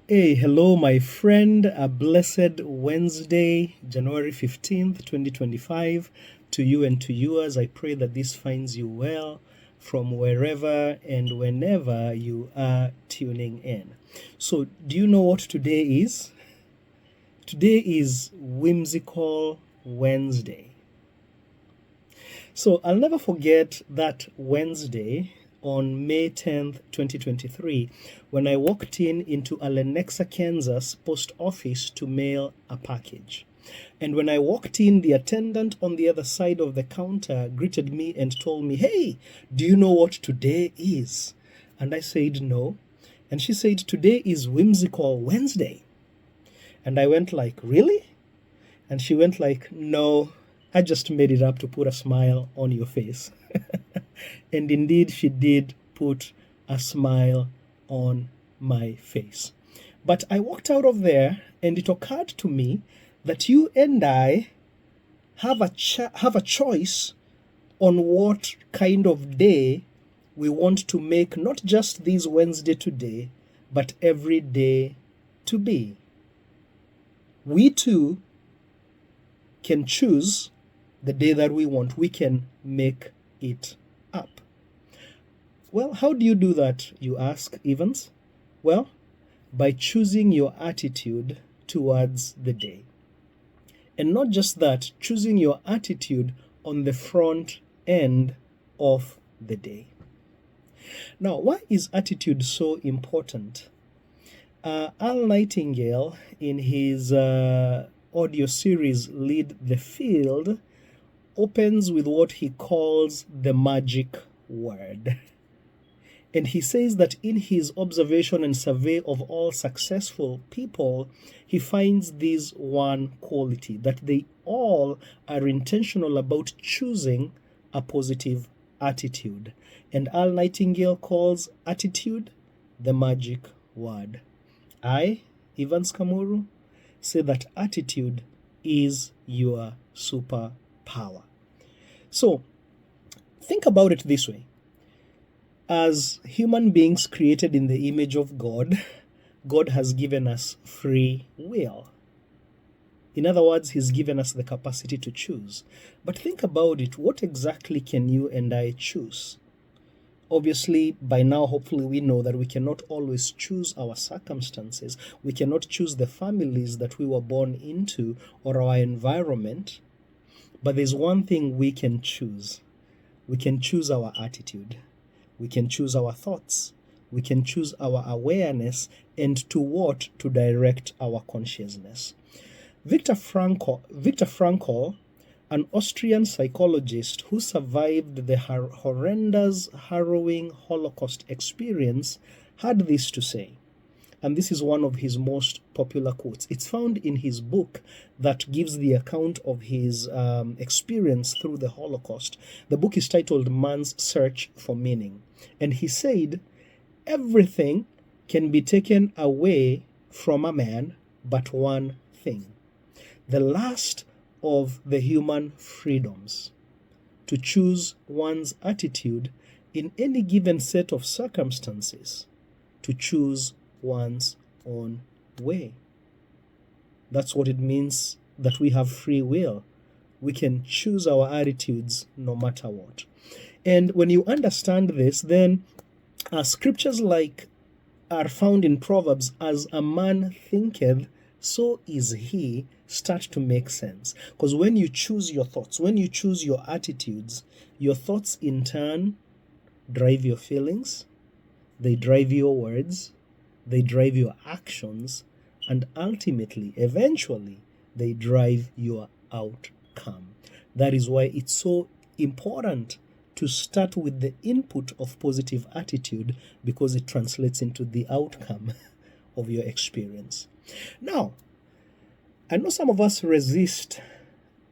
Hey, hello, my friend. A blessed Wednesday, January 15th, 2025. To you and to yours, I pray that this finds you well from wherever and whenever you are tuning in. So, do you know what today is? Today is Whimsical Wednesday. So I'll never forget that Wednesday on May 10th, 2023, when I walked into a Lenexa, Kansas post office to mail a package. And when I walked in, the attendant on the other side of the counter greeted me and told me, "Hey, do you know what today is?" And I said, "No." And she said, "Today is Whimsical Wednesday." And I went like, "Really?" And she went like, "No, I just made it up to put a smile on your face." And indeed, she did put a smile on my face. But I walked out of there, and it occurred to me that you and I have a choice on what kind of day we want to make, not just this Wednesday today, but every day to be. We too can choose the day that we want. We can make it up. Well, how do you do that, you ask, Evans? Well, by choosing your attitude towards the day. And not just that, choosing your attitude on the front end of the day. Now, why is attitude so important? Al Nightingale, in his audio series Lead the Field, opens with what he calls the magic word. And he says that in his observation and survey of all successful people, he finds this one quality, that they all are intentional about choosing a positive attitude. And Al Nightingale calls attitude the magic word. I, Evans Kamuru, say that attitude is your superpower. So, think about it this way. As human beings created in the image of God, God has given us free will. In other words, He's given us the capacity to choose. But think about it. What exactly can you and I choose? Obviously, by now, hopefully, we know that we cannot always choose our circumstances. We cannot choose the families that we were born into or our environment. But there's one thing we can choose. We can choose our attitude. We can choose our thoughts. We can choose our awareness and to what to direct our consciousness. Viktor Frankl, an Austrian psychologist who survived the horrendous, harrowing Holocaust experience, had this to say. And this is one of his most popular quotes. It's found in his book that gives the account of his experience through the Holocaust. The book is titled Man's Search for Meaning. And he said, everything can be taken away from a man but one thing: the last of the human freedoms, to choose one's attitude in any given set of circumstances, to choose one's own way. That's what it means that we have free will. We can choose our attitudes no matter what. And when you understand this, then scriptures like are found in Proverbs, as a man thinketh, so is he, start to make sense. Because when you choose your thoughts, when you choose your attitudes, your thoughts in turn drive your feelings, they drive your words, they drive your actions, and ultimately, eventually, they drive your outcome. That is why it's so important to start with the input of positive attitude, because it translates into the outcome of your experience. Now, I know some of us resist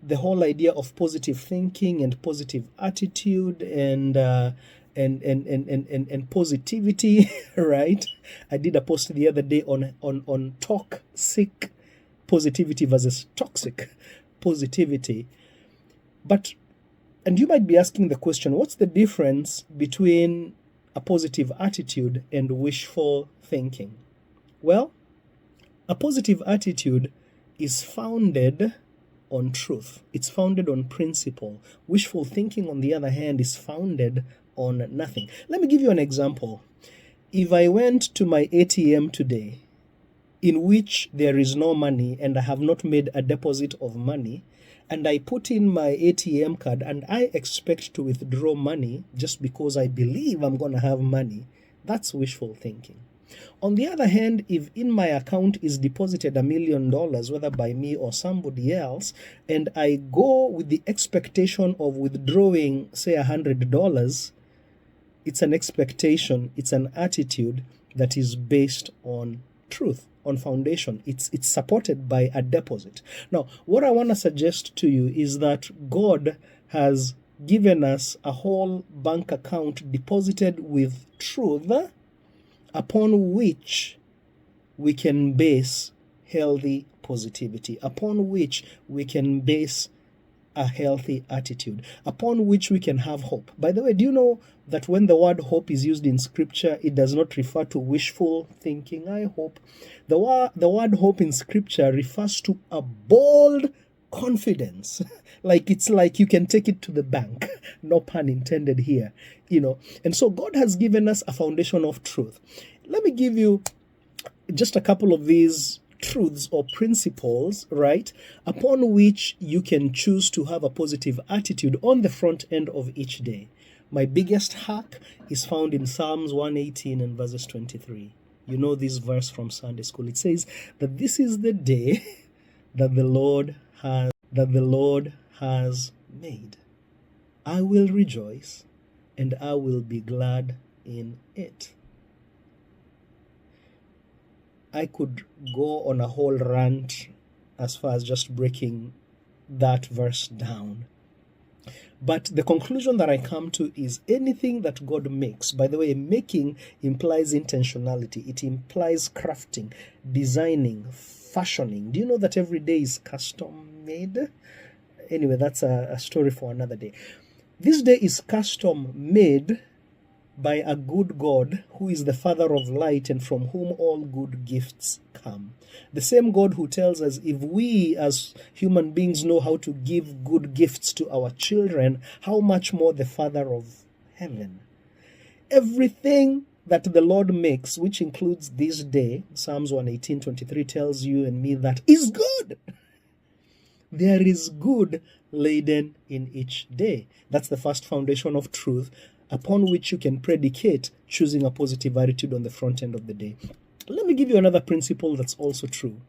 the whole idea of positive thinking and positive attitude and positivity, right? I did a post the other day on toxic positivity versus toxic positivity. And you might be asking the question, what's the difference between a positive attitude and wishful thinking? Well, A positive attitude is founded on truth. It's founded on principle. Wishful thinking, on the other hand, is founded on nothing. Let me give you an example. If I went to my ATM today, in which there is no money and I have not made a deposit of money, and I put in my ATM card and I expect to withdraw money just because I believe I'm going to have money, that's wishful thinking. On the other hand, if in my account is deposited $1 million, whether by me or somebody else, and I go with the expectation of withdrawing, say, $100, it's an expectation, it's an attitude that is based on truth, on foundation. It's supported by a deposit. Now, what I want to suggest to you is that God has given us a whole bank account deposited with truth upon which we can base healthy positivity, upon which we can base a healthy attitude, upon which we can have hope. By the way, do you know that when the word hope is used in scripture, it does not refer to wishful thinking? I hope. The word hope in scripture refers to a bold confidence. It's like you can take it to the bank. No pun intended here. And so God has given us a foundation of truth. Let me give you just a couple of these truths or principles, right, upon which you can choose to have a positive attitude on the front end of each day. My biggest hack is found in Psalms 118 and verses 23. You know this verse from Sunday school. It says that this is the day that the Lord has made. I will rejoice and I will be glad in it. I could go on a whole rant as far as just breaking that verse down. But the conclusion that I come to is anything that God makes, by the way, making implies intentionality. It implies crafting, designing, fashioning. Do you know that every day is custom made? Anyway, that's a story for another day. This day is custom made by a good God who is the Father of light and from whom all good gifts come. The same God who tells us if we as human beings know how to give good gifts to our children, how much more the Father of heaven. Everything that the Lord makes, which includes this day, Psalms 118:23 tells you and me that is good. There is good laden in each day. That's the first foundation of truth upon which you can predicate choosing a positive attitude on the front end of the day. Let me give you another principle that's also true.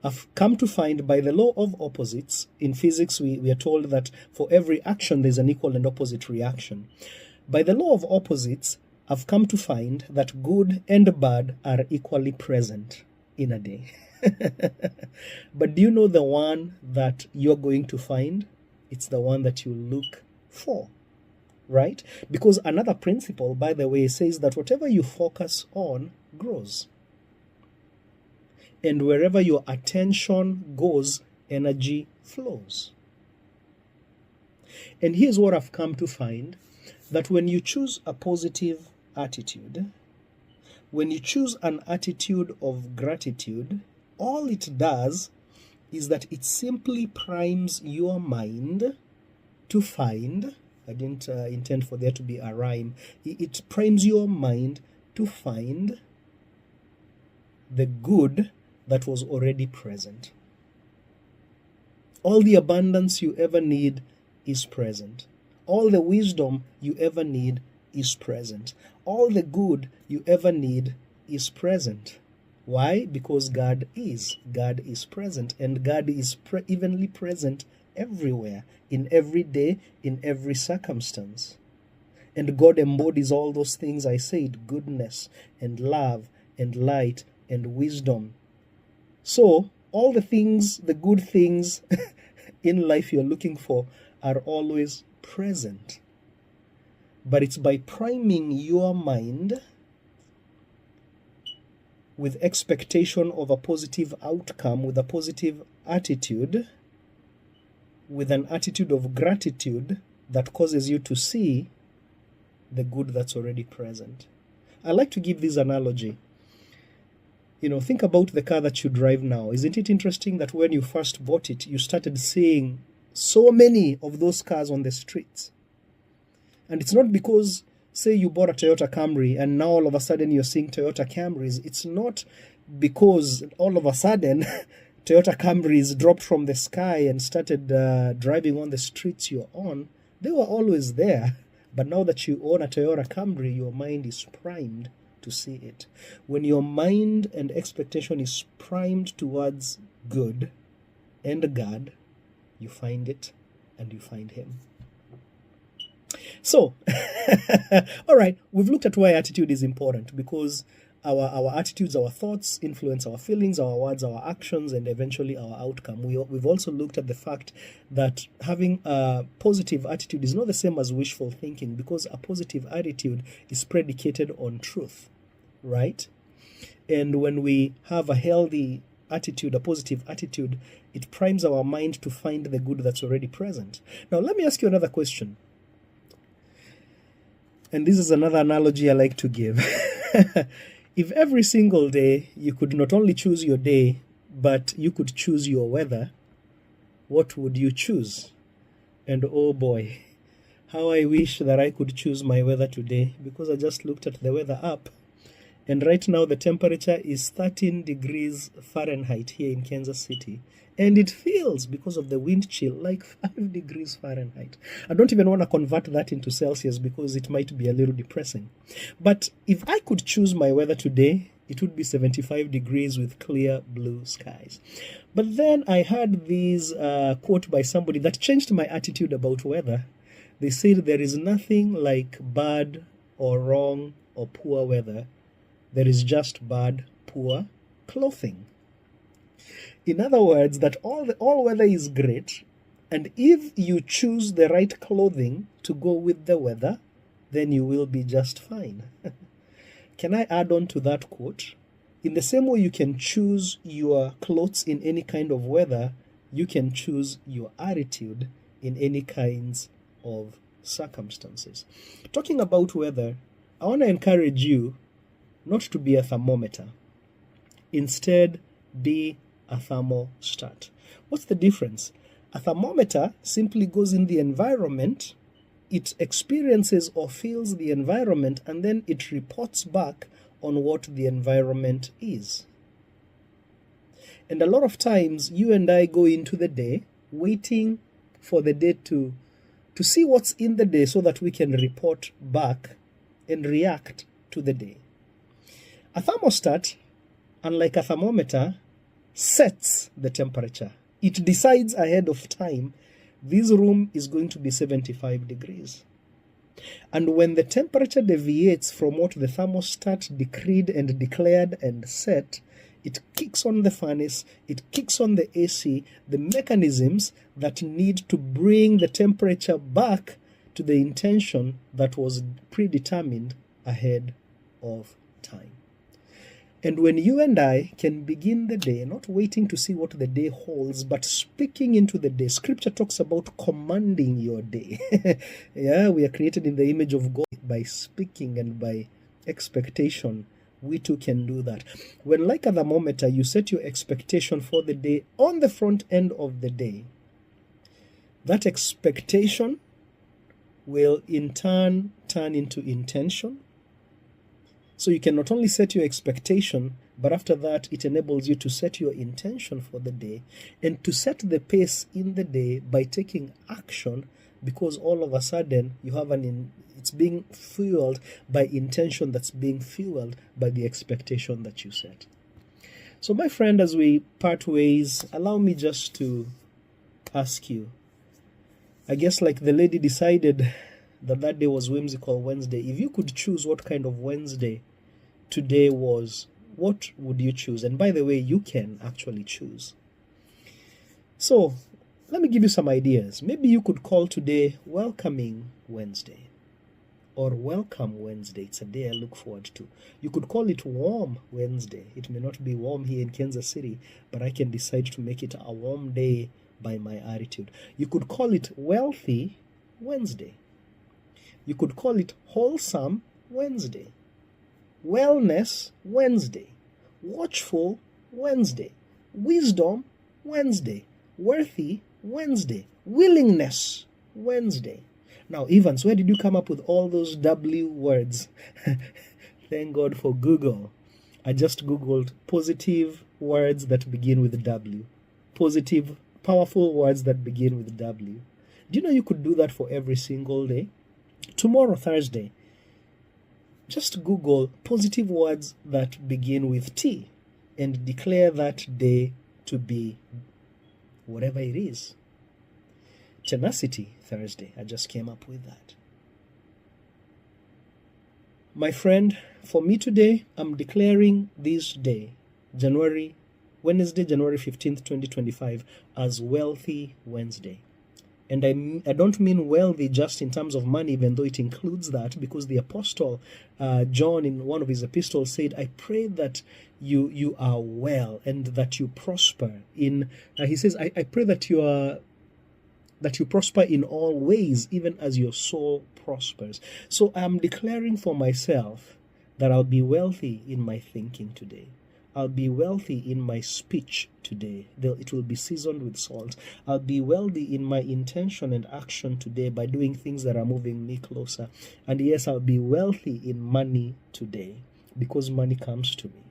I've come to find by the law of opposites, in physics we are told that for every action there's an equal and opposite reaction. By the law of opposites, I've come to find that good and bad are equally present in a day. But do you know the one that you're going to find? It's the one that you look for. Right? Because another principle, by the way, says that whatever you focus on grows. And wherever your attention goes, energy flows. And here's what I've come to find, that when you choose a positive attitude, when you choose an attitude of gratitude, all it does is that it simply primes your mind to find, I didn't intend for there to be a rhyme. It primes your mind to find the good that was already present. All the abundance you ever need is present. All the wisdom you ever need is present. All the good you ever need is present. Why? Because God is. God is present, and God is evenly present everywhere, in every day, in every circumstance. And God embodies all those things I said, goodness and love and light and wisdom. So all the things, the good things in life you're looking for are always present. But it's by priming your mind with expectation of a positive outcome, with a positive attitude, with an attitude of gratitude that causes you to see the good that's already present. I like to give this analogy. Think about the car that you drive now. Isn't it interesting that when you first bought it, you started seeing so many of those cars on the streets? And it's not because, say, you bought a Toyota Camry and now all of a sudden you're seeing Toyota Camrys. It's not because all of a sudden Toyota Camrys dropped from the sky and started driving on the streets you're on. They were always there. But now that you own a Toyota Camry, your mind is primed to see it. When your mind and expectation is primed towards good and God, you find it and you find Him. So, all right, we've looked at why attitude is important, because our attitudes, our thoughts influence our feelings, our words, our actions, and eventually our outcome. We've also looked at the fact that having a positive attitude is not the same as wishful thinking, because a positive attitude is predicated on truth, right? And when we have a healthy attitude, a positive attitude, it primes our mind to find the good that's already present. Now, let me ask you another question. And this is another analogy I like to give. If every single day you could not only choose your day, but you could choose your weather, what would you choose? And oh boy, how I wish that I could choose my weather today, because I just looked at the weather app. And right now the temperature is 13 degrees Fahrenheit here in Kansas City. And it feels, because of the wind chill, like 5 degrees Fahrenheit. I don't even want to convert that into Celsius because it might be a little depressing. But if I could choose my weather today, it would be 75 degrees with clear blue skies. But then I heard this quote by somebody that changed my attitude about weather. They said there is nothing like bad or wrong or poor weather. There is just bad, poor clothing. In other words, that all weather is great, and if you choose the right clothing to go with the weather, then you will be just fine. Can I add on to that quote? In the same way you can choose your clothes in any kind of weather, you can choose your attitude in any kinds of circumstances. Talking about weather, I want to encourage you not to be a thermometer. Instead, be a thermostat. What's the difference? A thermometer simply goes in the environment, it experiences or feels the environment, and then it reports back on what the environment is. And a lot of times, you and I go into the day waiting for the day to see what's in the day so that we can report back and react to the day. A thermostat, unlike a thermometer, sets the temperature. It decides ahead of time, this room is going to be 75 degrees. And when the temperature deviates from what the thermostat decreed and declared and set, it kicks on the furnace, it kicks on the AC, the mechanisms that need to bring the temperature back to the intention that was predetermined ahead of time. And when you and I can begin the day, not waiting to see what the day holds, but speaking into the day. Scripture talks about commanding your day. Yeah, we are created in the image of God. By speaking and by expectation, we too can do that. When, like a thermometer, you set your expectation for the day on the front end of the day, that expectation will in turn into intention. So you can not only set your expectation, but after that, it enables you to set your intention for the day and to set the pace in the day by taking action, because all of a sudden you have it's being fueled by intention that's being fueled by the expectation that you set. So my friend, as we part ways, allow me just to ask you, I guess like the lady decided that day was Whimsical Wednesday. If you could choose what kind of Wednesday today was, what would you choose? And by the way, you can actually choose. So let me give you some ideas. Maybe you could call today Welcoming Wednesday or Welcome Wednesday. It's a day I look forward to. You could call it Warm Wednesday. It may not be warm here in Kansas City, but I can decide to make it a warm day by my attitude. You could call it Wealthy Wednesday. You could call it Wholesome Wednesday, Wellness Wednesday, Watchful Wednesday. Wisdom Wednesday. Worthy Wednesday. Willingness Wednesday. Now, Evans, where did you come up with all those W words? Thank God for Google. I just Googled positive words that begin with W. Positive, powerful words that begin with W. Do you know you could do that for every single day? Tomorrow, Thursday, just Google positive words that begin with T and declare that day to be whatever it is. Tenacity Thursday. I just came up with that. My friend, for me today, I'm declaring this day, Wednesday, January 15th, 2025, as Wealthy Wednesday. And I don't mean wealthy just in terms of money, even though it includes that, because the Apostle John, in one of his epistles, said, I pray that you are well and that you prosper in, he says, I pray that you prosper in all ways, even as your soul prospers. So I'm declaring for myself that I'll be wealthy in my thinking today. I'll be wealthy in my speech today. It will be seasoned with salt. I'll be wealthy in my intention and action today by doing things that are moving me closer. And yes, I'll be wealthy in money today because money comes to me.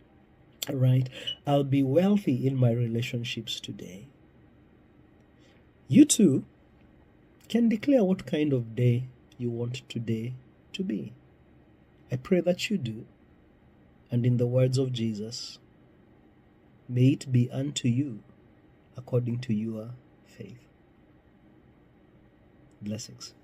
All right? I'll be wealthy in my relationships today. You too can declare what kind of day you want today to be. I pray that you do. And in the words of Jesus, may it be unto you according to your faith. Blessings.